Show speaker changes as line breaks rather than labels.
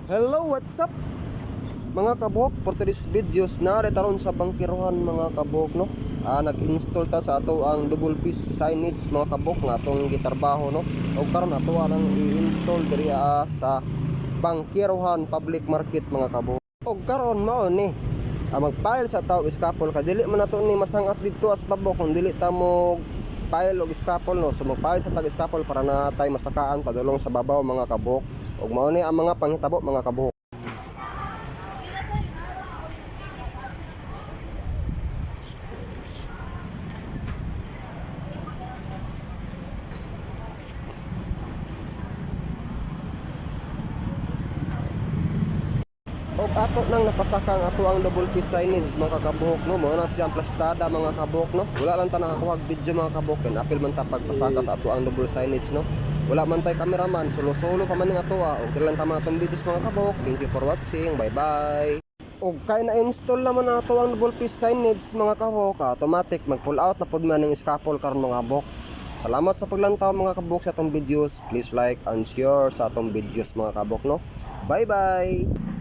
Hello, what's up mga kabok? For today's videos na retaron sa bangkiruhan mga kabok, no? Nag-install ta sa ato ang double piece signage mga kabok nga atong gitarbaho, no? O karon ato ang i-install diri sa bangkiruhan public market mga kabok. O karon mao ni magpile sa tawag scaffold ka dili man nato ni masangat dito as babok kung dili ta mo pile og scaffold, no? So magpile sa tag scaffold para na tay masakaan padulong sa babaw mga kabok. Ug mao ni ang mga panghitabo mga kabuk. Og ato nang napasakang ato ang double piece signage mga kabuk, no? Mao na siyang plastada mga kabuk, no? Wala lang ta nakakuha video mga kabuk, ken apil man ta pagpasaka sa ato ang double signage, no? Wala man tay cameraman, solo-solo pa man ning ato og lang ta mga tong videos mga kabuk. Thank you for watching. Bye-bye. Og kay na-install naman na ito ang double piece signage mga kabok, automatic mag-pull out na pod man ng scaffold karon mga kabok. Salamat sa paglantaw mga kabok sa atong videos. Please like and share sa atong videos mga kabok, no? Bye bye.